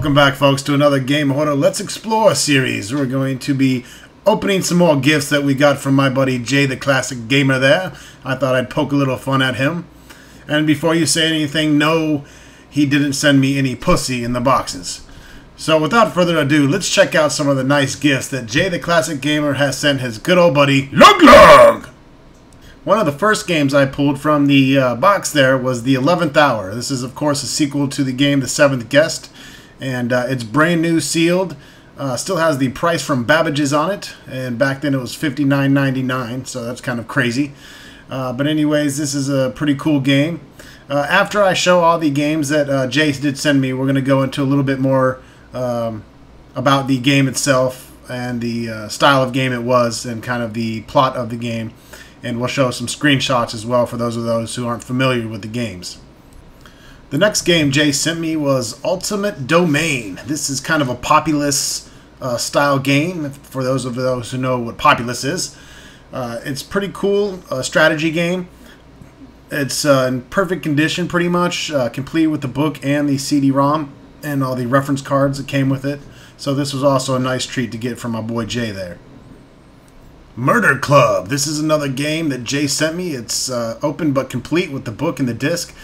Welcome back, folks, to another GameHorder Let's Explore series. We're going to be opening some more gifts that we got from my buddy Jay, the classic gamer there. I thought I'd poke a little fun at him. And before you say anything, no, he didn't send me any pussy in the boxes. So without further ado, let's check out some of the nice gifts that Jay, the classic gamer, has sent his good old buddy, Lug Lug! One of the first games I pulled from the box there was The 11th Hour. This is, of course, a sequel to the game The Seventh Guest. And it's brand new, sealed. Still has the price from Babbage's on it. And back then it was $59.99, so that's kind of crazy. But anyways, this is a pretty cool game. After I show all the games that Jay did send me, we're going to go into a little bit more about the game itself and the style of game it was and kind of the plot of the game. And we'll show some screenshots as well for those who aren't familiar with the games. The next game Jay sent me was Ultimate Domain. This is kind of a Populous style game, for those who know what Populous is. It's pretty cool, strategy game. It's in perfect condition pretty much, complete with the book and the CD-ROM and all the reference cards that came with it. So this was also a nice treat to get from my boy Jay there. Murder Club. This is another game that Jay sent me. It's open but complete with the book and the disc.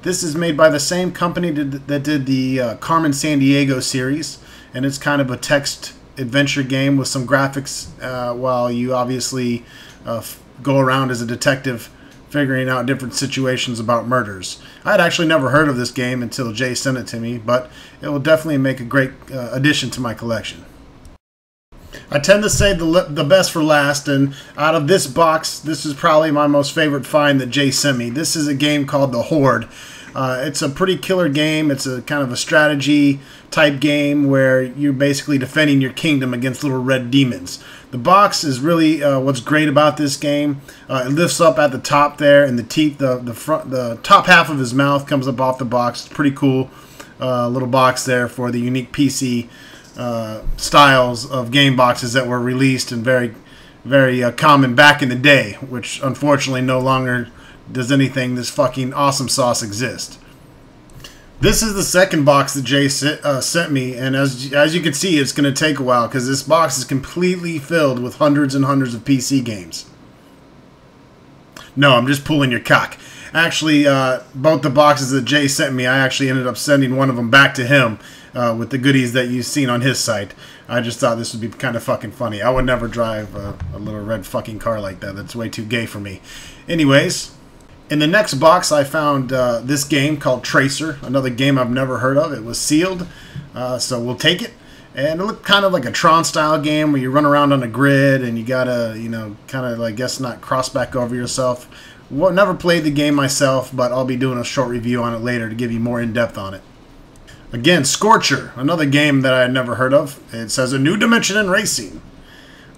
This is made by the same company that did the Carmen Sandiego series, and it's kind of a text adventure game with some graphics while you obviously go around as a detective figuring out different situations about murders. I had actually never heard of this game until Jay sent it to me, but it will definitely make a great addition to my collection. I tend to save the best for last, and out of this box, this is probably my most favorite find that Jay sent me. This is a game called the Horde. It's a pretty killer game. It's a kind of a strategy type game where you're basically defending your kingdom against little red demons. The box is really what's great about this game. It lifts up at the top there, and the teeth, the top half of his mouth comes up off the box. It's pretty cool little box there for the unique PC styles of game boxes that were released and very common back in the day, which unfortunately no longer does anything this fucking awesome sauce exist. This is the second box that Jay sent me, and as you can see, it's going to take a while because this box is completely filled with hundreds and hundreds of PC games. No, I'm just pulling your cock. Actually, both the boxes that Jay sent me, I actually ended up sending one of them back to him with the goodies that you've seen on his site. I just thought this would be kind of fucking funny. I would never drive a little red fucking car like that. That's way too gay for me. Anyways, in the next box I found this game called Tracer, another game I've never heard of. It was sealed, so we'll take it. And it looked kind of like a Tron style game where you run around on a grid and you gotta, you know, kind of, I guess, not cross back over yourself. Well, never played the game myself, but I'll be doing a short review on it later to give you more in-depth on it. Again, Scorcher, another game that I had never heard of. It says a new dimension in racing.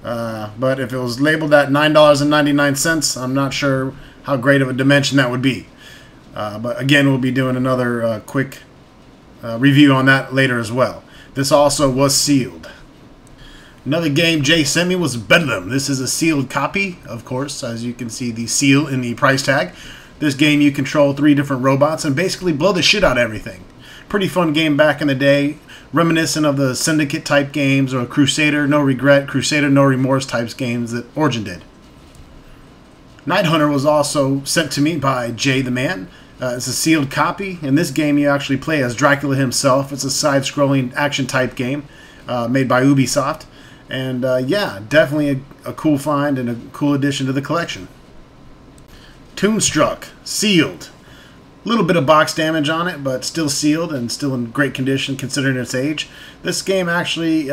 But if it was labeled at $9.99, I'm not sure how great of a dimension that would be. But again, we'll be doing another quick review on that later as well. This also was sealed. Another game Jay sent me was Bedlam. This is a sealed copy, of course, as you can see the seal in the price tag. This game you control 3 different robots and basically blow the shit out of everything. Pretty fun game back in the day, reminiscent of the Syndicate type games or Crusader No Regret, Crusader No Remorse types games that Origin did. Night Hunter was also sent to me by Jay the Man. It's a sealed copy. In this game you actually play as Dracula himself. It's a side-scrolling action type game made by Ubisoft. And yeah, definitely a cool find and a cool addition to the collection. Toon Strike, sealed. A little bit of box damage on it, but still sealed and still in great condition considering its age. This game actually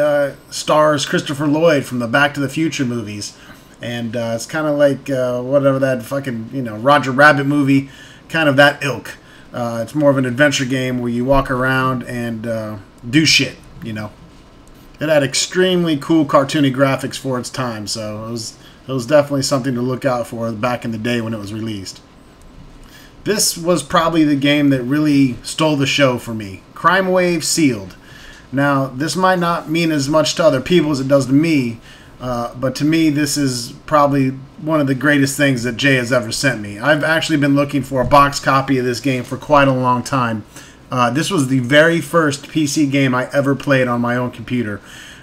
stars Christopher Lloyd from the Back to the Future movies. And it's kind of like whatever that fucking, you know, Roger Rabbit movie, kind of that ilk. It's more of an adventure game where you walk around and do shit, you know. It had extremely cool cartoony graphics for its time, so it was definitely something to look out for back in the day when it was released. This was probably the game that really stole the show for me. Crime Wave sealed. Now, this might not mean as much to other people as it does to me, but to me this is probably one of the greatest things that Jay has ever sent me. I've actually been looking for a box copy of this game for quite a long time. This was the very first PC game I ever played on my own computer.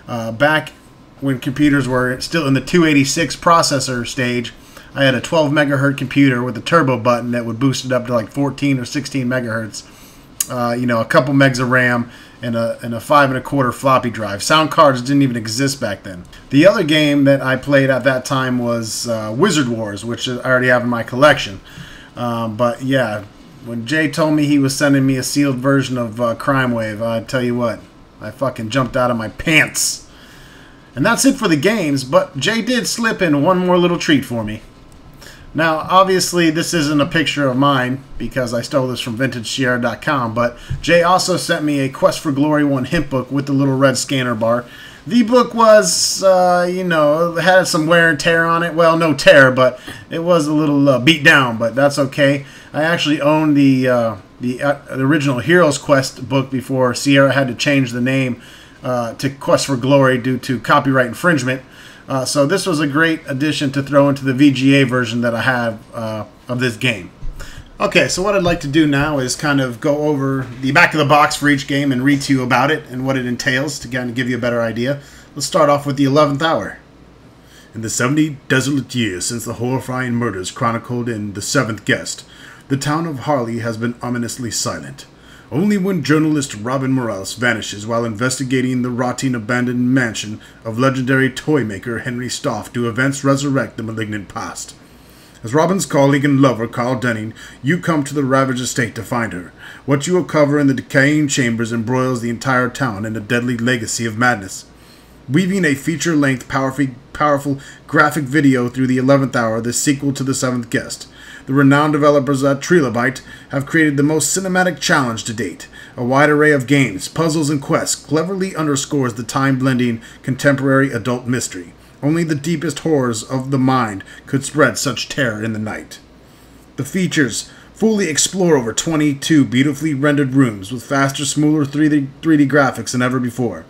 Back when computers were still in the 286 processor stage, I had a 12 megahertz computer with a turbo button that would boost it up to like 14 or 16 megahertz. A couple megs of RAM and a 5 1/4 floppy drive. Sound cards didn't even exist back then. The other game that I played at that time was Wizard Wars, which I already have in my collection. But yeah, when Jay told me he was sending me a sealed version of Crime Wave, I tell you what, I fucking jumped out of my pants. And that's it for the games, but Jay did slip in one more little treat for me. Now, obviously, this isn't a picture of mine because I stole this from VintageSierra.com, but Jay also sent me a Quest for Glory 1 hint book with the little red scanner bar. The book was, had some wear and tear on it. Well, no tear, but it was a little beat down, but that's okay. I actually owned the original Heroes Quest book before Sierra had to change the name to Quest for Glory due to copyright infringement. So this was a great addition to throw into the VGA version that I have of this game. Okay, so what I'd like to do now is kind of go over the back of the box for each game and read to you about it and what it entails to kind of give you a better idea. Let's start off with the 11th hour. In the 70 desolate years since the horrifying murders chronicled in The Seventh Guest, the town of Harley has been ominously silent. Only when journalist Robin Morales vanishes while investigating the rotting abandoned mansion of legendary toy maker Henry Stoff do events resurrect the malignant past. As Robin's colleague and lover Carl Denning, you come to the ravaged estate to find her. What you will cover in the decaying chambers embroils the entire town in a deadly legacy of madness. Weaving a feature-length, powerful graphic video through the 11th hour, the sequel to The Seventh Guest, the renowned developers at Trilobite have created the most cinematic challenge to date. A wide array of games, puzzles, and quests cleverly underscores the time-blending contemporary adult mystery. Only the deepest horrors of the mind could spread such terror in the night. The features fully explore over 22 beautifully rendered rooms with faster, smoother 3D graphics than ever before.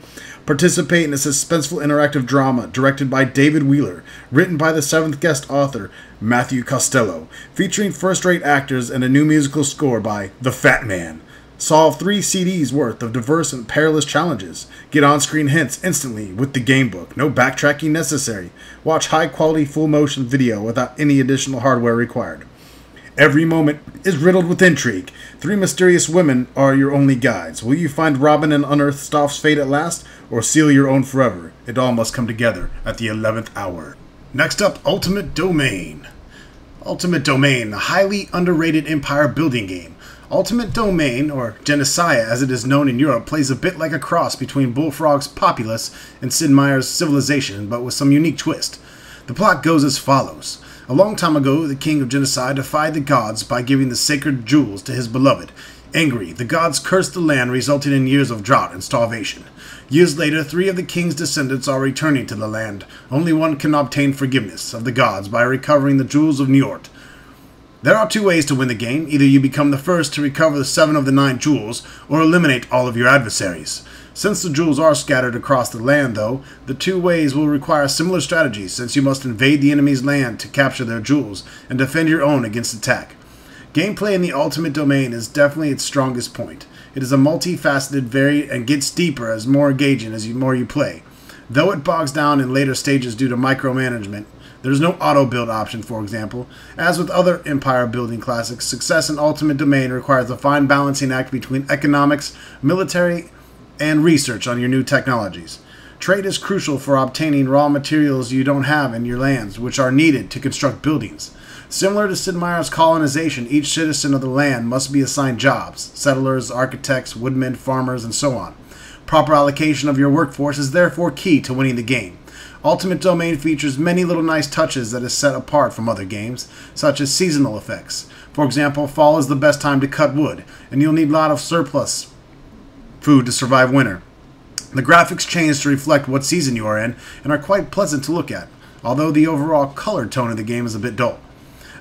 Participate in a suspenseful interactive drama directed by David Wheeler, written by the Seventh Guest author Matthew Costello, featuring first-rate actors and a new musical score by The Fat Man. Solve 3 CDs worth of diverse and perilous challenges. Get on-screen hints instantly with the gamebook. No backtracking necessary. Watch high-quality full-motion video without any additional hardware required. Every moment is riddled with intrigue. 3 mysterious women are your only guides. Will you find Robin and unearth Stoff's fate at last, or seal your own forever? It all must come together at the 11th hour. Next up, Ultimate Domain. Ultimate Domain, a highly underrated empire building game. Ultimate Domain, or Genesia as it is known in Europe, plays a bit like a cross between Bullfrog's Populous and Sid Meier's Civilization, but with some unique twist. The plot goes as follows. A long time ago, the king of Genesia defied the gods by giving the sacred jewels to his beloved. Angry, the gods cursed the land, resulting in years of drought and starvation. Years later, 3 of the king's descendants are returning to the land. Only one can obtain forgiveness of the gods by recovering the jewels of Njord. There are 2 ways to win the game. Either you become the first to recover the 7 of the 9 jewels, or eliminate all of your adversaries. Since the jewels are scattered across the land, though, the 2 ways will require similar strategies, since you must invade the enemy's land to capture their jewels, and defend your own against attack. Gameplay in the Ultimate Domain is definitely its strongest point. It is a multifaceted, varied, and gets deeper as more engaging as more you play. Though it bogs down in later stages due to micromanagement, there is no auto-build option, for example. As with other empire building classics, success in Ultimate Domain requires a fine balancing act between economics, military, and research on your new technologies. Trade is crucial for obtaining raw materials you don't have in your lands, which are needed to construct buildings. Similar to Sid Meier's colonization, each citizen of the land must be assigned jobs: settlers, architects, woodmen, farmers, and so on. Proper allocation of your workforce is therefore key to winning the game. Ultimate Domain features many little nice touches that is set apart from other games, such as seasonal effects. For example, fall is the best time to cut wood, and you'll need a lot of surplus food to survive winter. The graphics change to reflect what season you are in, and are quite pleasant to look at, although the overall color tone of the game is a bit dull.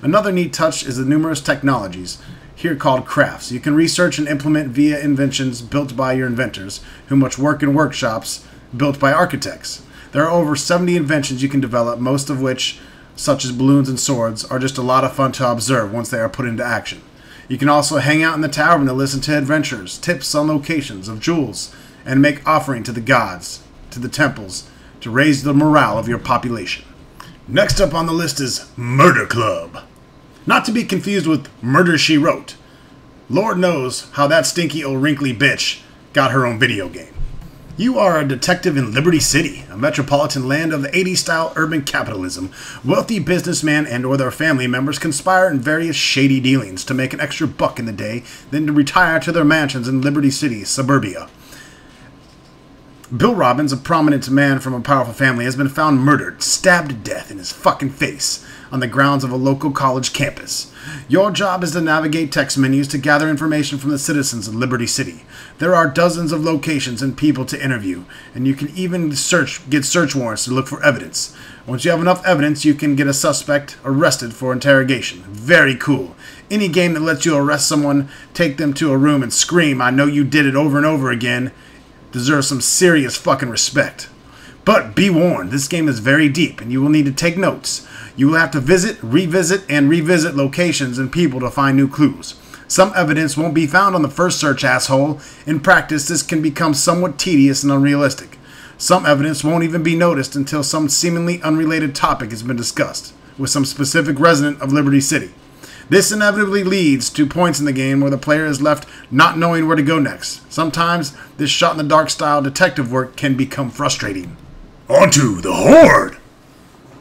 Another neat touch is the numerous technologies, here called crafts, you can research and implement via inventions built by your inventors, who much work in workshops built by architects. There are over 70 inventions you can develop, most of which, such as balloons and swords, are just a lot of fun to observe once they are put into action. You can also hang out in the tavern to listen to adventures, tips on locations of jewels, and make offering to the gods, to the temples, to raise the morale of your population. Next up on the list is Murder Club. Not to be confused with Murder, She Wrote. Lord knows how that stinky old wrinkly bitch got her own video game. You are a detective in Liberty City, a metropolitan land of the 80s-style urban capitalism. Wealthy businessmen and or their family members conspire in various shady dealings to make an extra buck in the day, then to retire to their mansions in Liberty City, suburbia. Bill Robbins, a prominent man from a powerful family, has been found murdered, stabbed to death in his fucking face on the grounds of a local college campus. Your job is to navigate text menus to gather information from the citizens of Liberty City. There are dozens of locations and people to interview, and you can even get search warrants to look for evidence. Once you have enough evidence, you can get a suspect arrested for interrogation. Very cool. Any game that lets you arrest someone, take them to a room and scream, "I know you did it," over and over again, deserves some serious fucking respect. But be warned, this game is very deep, and you will need to take notes. You will have to visit, and revisit locations and people to find new clues. Some evidence won't be found on the first search, asshole. In practice, this can become somewhat tedious and unrealistic. Some evidence won't even be noticed until some seemingly unrelated topic has been discussed with some specific resident of Liberty City. This inevitably leads to points in the game where the player is left not knowing where to go next. Sometimes this shot-in-the-dark style detective work can become frustrating. Onto the Horde!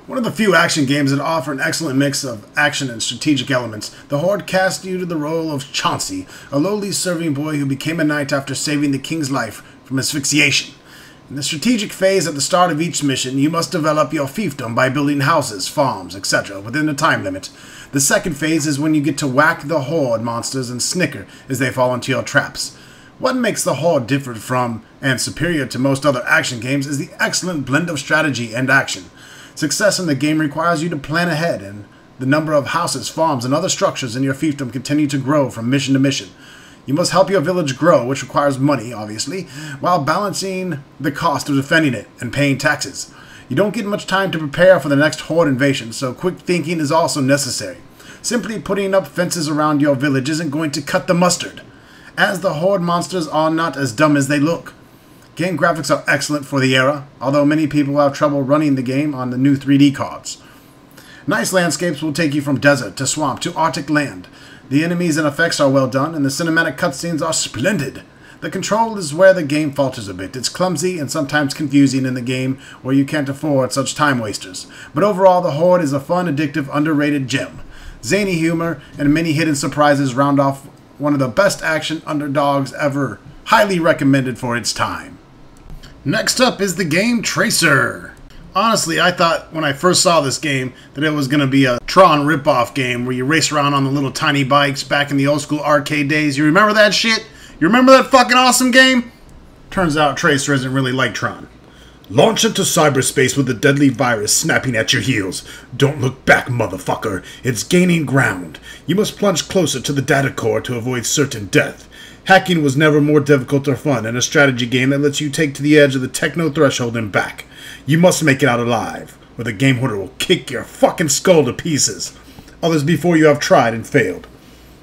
One of the few action games that offer an excellent mix of action and strategic elements, the Horde casts you to the role of Chauncey, a lowly serving boy who became a knight after saving the king's life from asphyxiation. In the strategic phase at the start of each mission, you must develop your fiefdom by building houses, farms, etc. within the time limit. The second phase is when you get to whack the Horde monsters and snicker as they fall into your traps. What makes the Horde different from and superior to most other action games is the excellent blend of strategy and action. Success in the game requires you to plan ahead, and the number of houses, farms, and other structures in your fiefdom continue to grow from mission to mission. You must help your village grow, which requires money, obviously, while balancing the cost of defending it and paying taxes. You don't get much time to prepare for the next Horde invasion, so quick thinking is also necessary. Simply putting up fences around your village isn't going to cut the mustard, as the Horde monsters are not as dumb as they look. Game graphics are excellent for the era, although many people have trouble running the game on the new 3D cards. Nice landscapes will take you from desert to swamp to Arctic land. The enemies and effects are well done, and the cinematic cutscenes are splendid. The control is where the game falters a bit. It's clumsy and sometimes confusing in the game where you can't afford such time wasters. But overall, the Horde is a fun, addictive, underrated gem. Zany humor and many hidden surprises round off one of the best action underdogs ever. Highly recommended for its time. Next up is the game Tracer. Honestly, I thought when I first saw this game that it was going to be a Tron ripoff game where you race around on the little tiny bikes back in the old school arcade days. You remember that shit? You remember that fucking awesome game? Turns out Tracer isn't really like Tron. Launch into cyberspace with a deadly virus snapping at your heels. Don't look back, motherfucker. It's gaining ground. You must plunge closer to the data core to avoid certain death. Hacking was never more difficult or fun in a strategy game that lets you take to the edge of the techno threshold and back. You must make it out alive, or the GameHorder will kick your fucking skull to pieces. Others before you have tried and failed.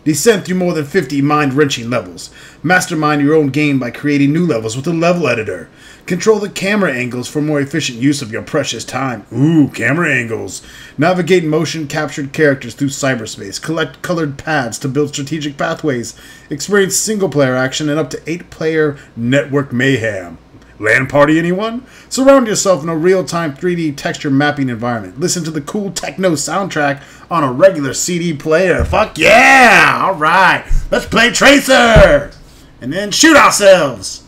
Descend through more than 50 mind-wrenching levels. Mastermind your own game by creating new levels with a level editor. Control the camera angles for more efficient use of your precious time. Ooh, camera angles. Navigate motion-captured characters through cyberspace. Collect colored pads to build strategic pathways. Experience single-player action and up to 8-player network mayhem. LAN party, anyone? Surround yourself in a real-time 3D texture mapping environment. Listen to the cool techno soundtrack on a regular CD player. Fuck yeah! Alright, let's play Tracer! And then shoot ourselves!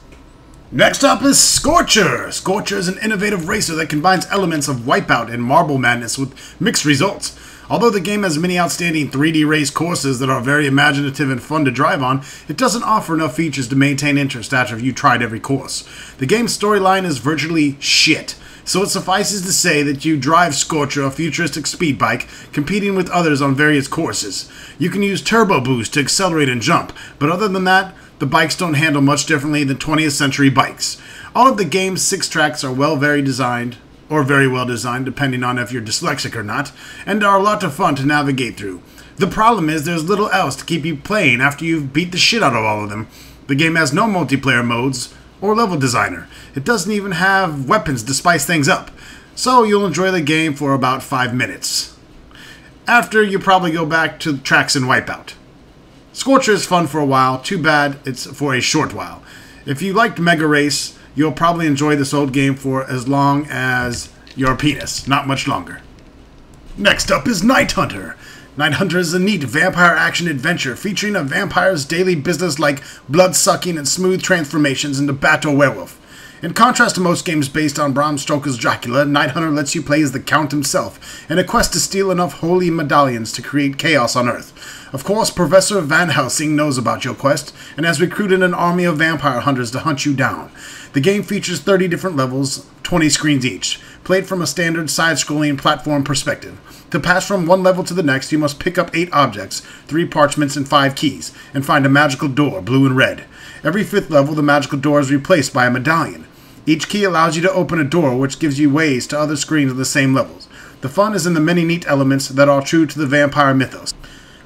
Next up is Scorcher. Scorcher is an innovative racer that combines elements of Wipeout and Marble Madness with mixed results. Although the game has many outstanding 3D race courses that are very imaginative and fun to drive on, it doesn't offer enough features to maintain interest after you've tried every course. The game's storyline is virtually shit, so it suffices to say that you drive Scorcher, a futuristic speed bike, competing with others on various courses. You can use turbo boost to accelerate and jump, but other than that, the bikes don't handle much differently than 20th century bikes. All of the game's 6 tracks are very well designed or very well designed, depending on if you're dyslexic or not, and are a lot of fun to navigate through. The problem is there's little else to keep you playing after you've beat the shit out of all of them. The game has no multiplayer modes or level designer. It doesn't even have weapons to spice things up, so you'll enjoy the game for about 5 minutes. After, you probably go back to tracks and Wipeout. Scorcher is fun for a while, too bad it's for a short while. If you liked Mega Race, you'll probably enjoy this old game for as long as your penis, not much longer. Next up is Night Hunter. Night Hunter is a neat vampire action adventure featuring a vampire's daily business like blood-sucking and smooth transformations into bat or werewolf. In contrast to most games based on Bram Stoker's Dracula, Night Hunter lets you play as the Count himself, in a quest to steal enough holy medallions to create chaos on Earth. Of course, Professor Van Helsing knows about your quest, and has recruited an army of vampire hunters to hunt you down. The game features 30 different levels, 20 screens each, played from a standard side-scrolling platform perspective. To pass from one level to the next, you must pick up 8 objects, 3 parchments, and 5 keys, and find a magical door, blue and red. Every 5th level, the magical door is replaced by a medallion. Each key allows you to open a door, which gives you ways to other screens of the same levels. The fun is in the many neat elements that are true to the vampire mythos.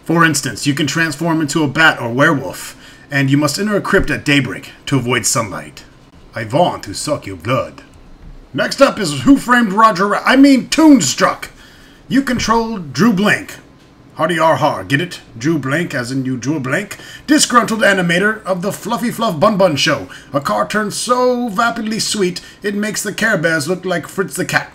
For instance, you can transform into a bat or werewolf, and you must enter a crypt at daybreak to avoid sunlight. I want to suck your blood. Next up is Who Framed Toon Strike. You control Drew Blank. Hardy har, get it? Drew Blank, as in you drew a blank. Disgruntled animator of the Fluffy Fluff Bun Bun Show. A cartoon so vapidly sweet, it makes the Care Bears look like Fritz the Cat.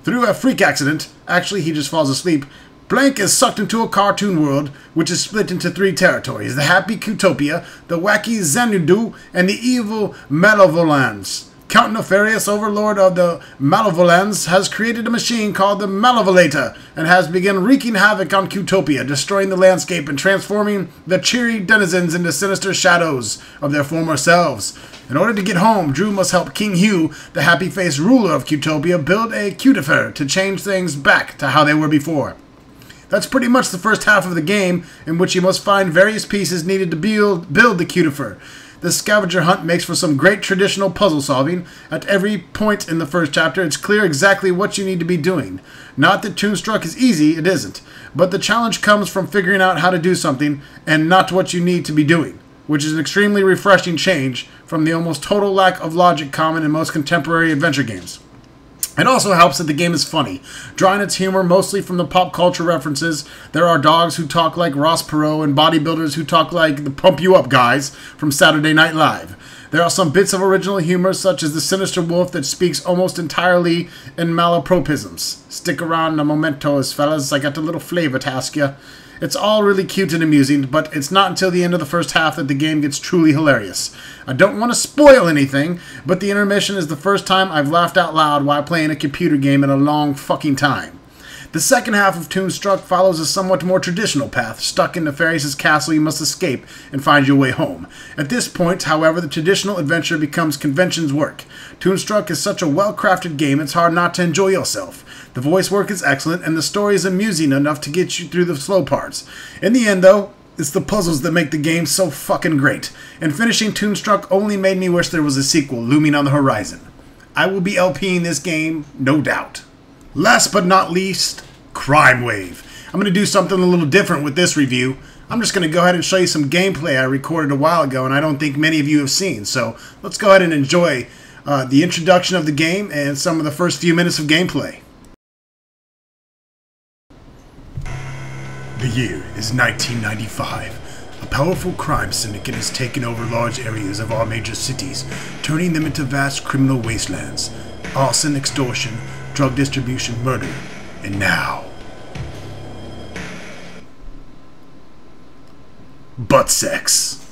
Through a freak accident, actually he just falls asleep, Blank is sucked into a cartoon world, which is split into 3 territories. The happy Cutopia, the wacky Xanadu, and the evil Malevolans. Count Nefarious, overlord of the Malevolans, has created a machine called the Malevolator, and has begun wreaking havoc on Cutopia, destroying the landscape and transforming the cheery denizens into sinister shadows of their former selves. In order to get home, Drew must help King Hugh, the happy-faced ruler of Cutopia, build a cutifer to change things back to how they were before. That's pretty much the first half of the game, in which you must find various pieces needed to build the cutifer. The scavenger hunt makes for some great traditional puzzle solving. At every point in the first chapter, it's clear exactly what you need to be doing. Not that Toon Strike is easy, it isn't. But the challenge comes from figuring out how to do something, and not what you need to be doing, which is an extremely refreshing change from the almost total lack of logic common in most contemporary adventure games. It also helps that the game is funny, drawing its humor mostly from the pop culture references. There are dogs who talk like Ross Perot and bodybuilders who talk like the Pump You Up guys from Saturday Night Live. There are some bits of original humor, such as the sinister wolf that speaks almost entirely in malapropisms. Stick around a momentos, fellas, I got a little flavor to ask ya. It's all really cute and amusing, but it's not until the end of the first half that the game gets truly hilarious. I don't want to spoil anything, but the intermission is the first time I've laughed out loud while playing a computer game in a long fucking time. The second half of Toon Strike follows a somewhat more traditional path. Stuck in Nefarious' castle, you must escape and find your way home. At this point, however, the traditional adventure becomes convention's work. Toon Strike is such a well-crafted game, it's hard not to enjoy yourself. The voice work is excellent, and the story is amusing enough to get you through the slow parts. In the end, though, it's the puzzles that make the game so fucking great. And finishing Toon Strike only made me wish there was a sequel looming on the horizon. I will be LPing this game, no doubt. Last but not least, Crime Wave. I'm going to do something a little different with this review. I'm just going to go ahead and show you some gameplay I recorded a while ago, and I don't think many of you have seen. So let's go ahead and enjoy the introduction of the game and some of the first few minutes of gameplay. The year is 1995. A powerful crime syndicate has taken over large areas of our major cities, turning them into vast criminal wastelands. Arson, extortion, drug distribution, murder, and now butt sex.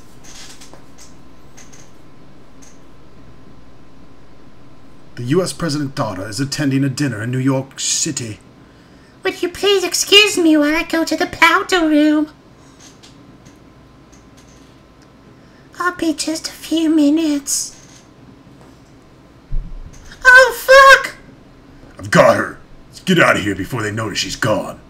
The U.S. President's daughter is attending a dinner in New York City. Would you please excuse me while I go to the powder room? I'll be just a few minutes. Oh, fuck! I've got her. Let's get out of here before they notice she's gone.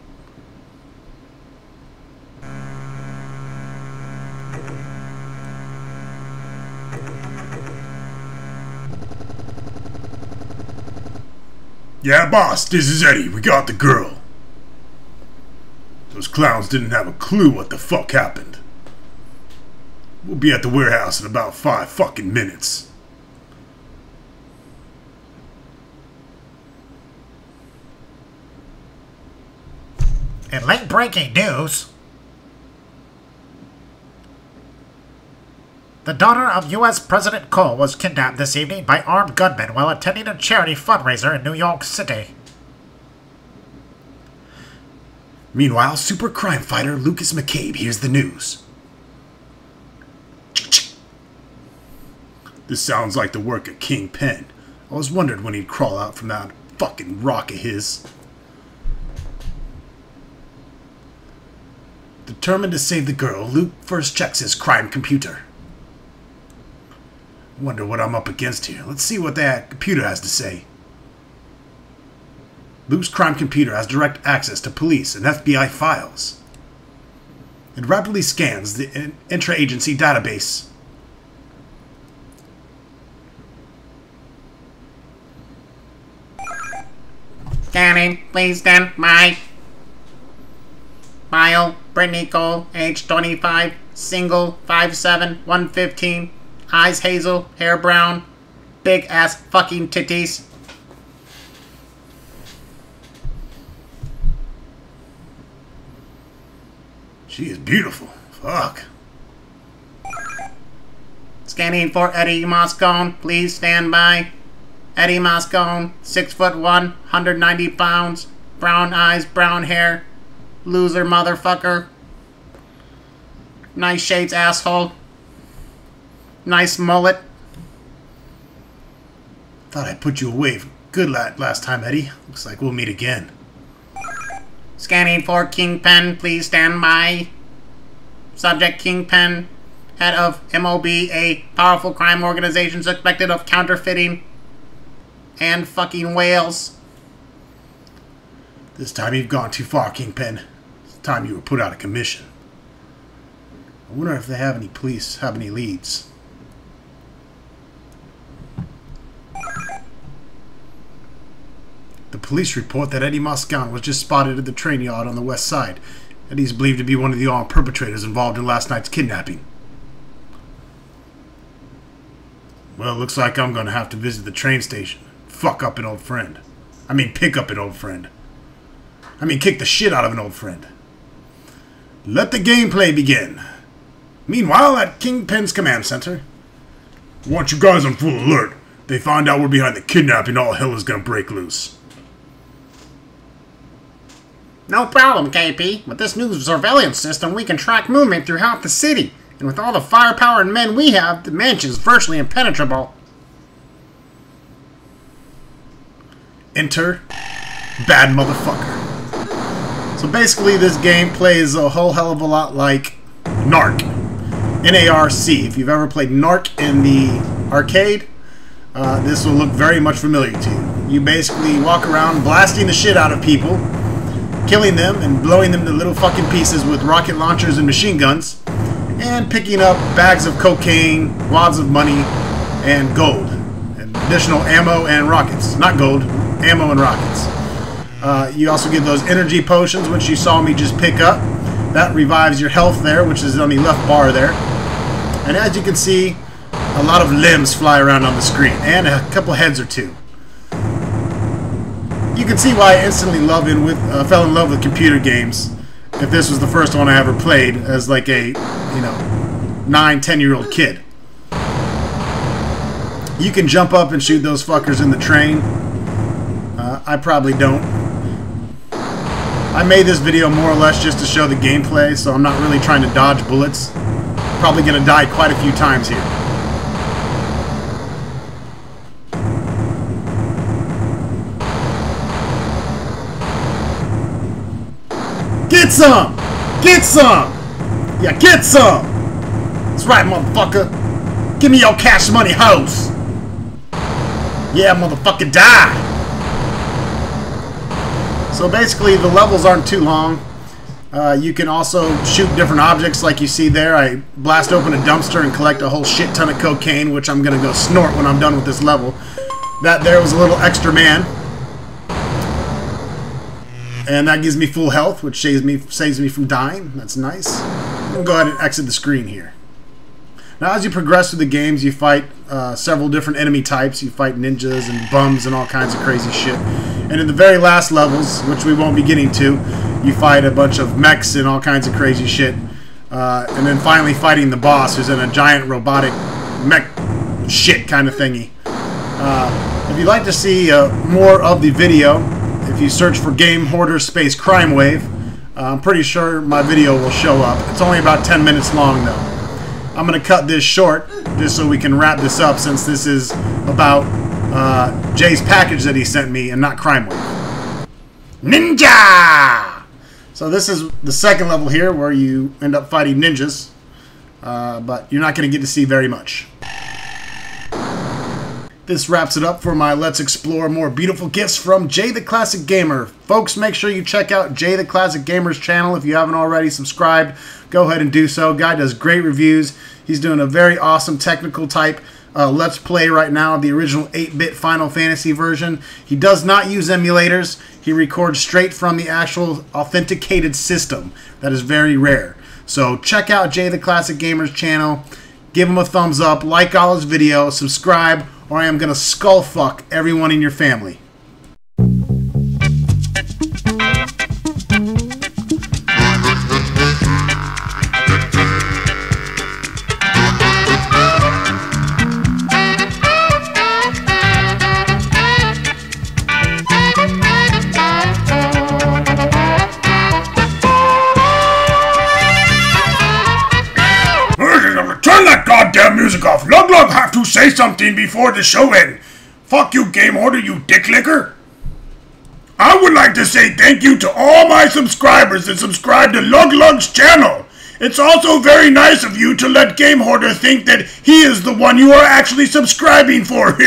Yeah, boss, this is Eddie. We got the girl. Those clowns didn't have a clue what the fuck happened. We'll be at the warehouse in about 5 fucking minutes. In late-breaking news, the daughter of U.S. President Cole was kidnapped this evening by armed gunmen while attending a charity fundraiser in New York City. Meanwhile, super crime fighter Lucas McCabe hears the news. This sounds like the work of Kingpin. I was wondering when he'd crawl out from that fucking rock of his. Determined to save the girl, Luke first checks his crime computer. Wonder what I'm up against here. Let's see what that computer has to say. Luke's crime computer has direct access to police and FBI files. It rapidly scans the intra-agency database. Scanning, please stand by. File, Brittany Cole, age 25, single, 5'7", 115, eyes hazel, hair brown, big ass fucking titties. She is beautiful. Fuck. Scanning for Eddie Moscone, please stand by. Eddie Moscone, 6'1", 190 pounds, brown eyes, brown hair, loser motherfucker. Nice shades, asshole. Nice mullet. Thought I put you away good last time, Eddie. Looks like we'll meet again. Scanning for Kingpin, please stand by. Subject Kingpin, head of MOB, a powerful crime organization suspected of counterfeiting and fucking whales. This time you've gone too far, Kingpin. It's time you were put out of commission. I wonder if they have any police, have any leads. The police report that Eddie Moscone was just spotted at the train yard on the west side. Eddie's believed to be one of the armed perpetrators involved in last night's kidnapping. Well, looks like I'm going to have to visit the train station. Fuck up an old friend. I mean, pick up an old friend. I mean, kick the shit out of an old friend. Let the gameplay begin. Meanwhile, at Kingpin's command center. Want you guys on full alert. They find out we're behind the kidnapping, all hell is gonna break loose. No problem, KP. With this new surveillance system, we can track movement throughout the city. And with all the firepower and men we have, the mansion is virtually impenetrable. Enter Bad Motherfucker. So basically, this game plays a whole hell of a lot like Narc. N-A-R-C. If you've ever played Narc in the arcade, this will look very much familiar to you. You basically walk around blasting the shit out of people, killing them and blowing them to little fucking pieces with rocket launchers and machine guns, and picking up bags of cocaine, wads of money, and gold. And additional ammo and rockets. Not gold, ammo and rockets. You also get those energy potions, which you saw me just pick up. That revives your health there, which is on the left bar there. And as you can see, a lot of limbs fly around on the screen, and a couple heads or two. You can see why I instantly fell in love with computer games. If this was the first one I ever played as like a, 9-10-year-old kid. You can jump up and shoot those fuckers in the train. I probably don't. I made this video more or less just to show the gameplay, so I'm not really trying to dodge bullets. Probably gonna die quite a few times here. Get some! Get some! Yeah, get some! That's right, motherfucker. Give me your cash money, hoes! Yeah, motherfucker, die! So basically, the levels aren't too long. You can also shoot different objects like you see there. I blast open a dumpster and collect a whole shit ton of cocaine, which I'm going to go snort when I'm done with this level. That there was a little extra man. And that gives me full health, which saves me from dying. That's nice. We'll go ahead and exit the screen here. Now, as you progress through the games, you fight several different enemy types. You fight ninjas and bums and all kinds of crazy shit. And in the very last levels, which we won't be getting to, you fight a bunch of mechs and all kinds of crazy shit. And then finally fighting the boss, who's in a giant robotic mech shit kind of thingy. If you'd like to see more of the video, if you search for GameHorder space Crime Wave, I'm pretty sure my video will show up. It's only about 10 minutes long though. I'm going to cut this short just so we can wrap this up, since this is about Jay's package that he sent me and not Crime Wave. Ninja! So this is the second level here where you end up fighting ninjas, but you're not going to get to see very much. This wraps it up for my Let's Explore More Beautiful Gifts from Jay the Classic Gamer. Folks, make sure you check out Jay the Classic Gamer's channel. If you haven't already subscribed, go ahead and do so. Guy does great reviews. He's doing a very awesome technical type Let's Play right now of the original 8-bit Final Fantasy version. He does not use emulators. He records straight from the actual authenticated system. That is very rare. So check out Jay the Classic Gamer's channel. Give him a thumbs up, like all his videos, subscribe, or I am going to skull fuck everyone in your family. Turn that goddamn music off! Lug have to say something before the show ends. Fuck you, GameHorder, you dick licker. I would like to say thank you to all my subscribers that subscribe to Lug's channel. It's also very nice of you to let GameHorder think that he is the one you are actually subscribing for.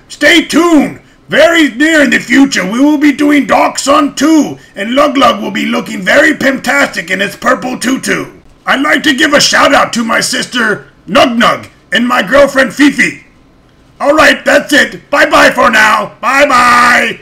Stay tuned. Very near in the future, we will be doing Dark Sun 2, and Lug will be looking very pimptastic in its purple tutu. I'd like to give a shout out to my sister Nug and my girlfriend Fifi. Alright, that's it. Bye-bye for now. Bye-bye.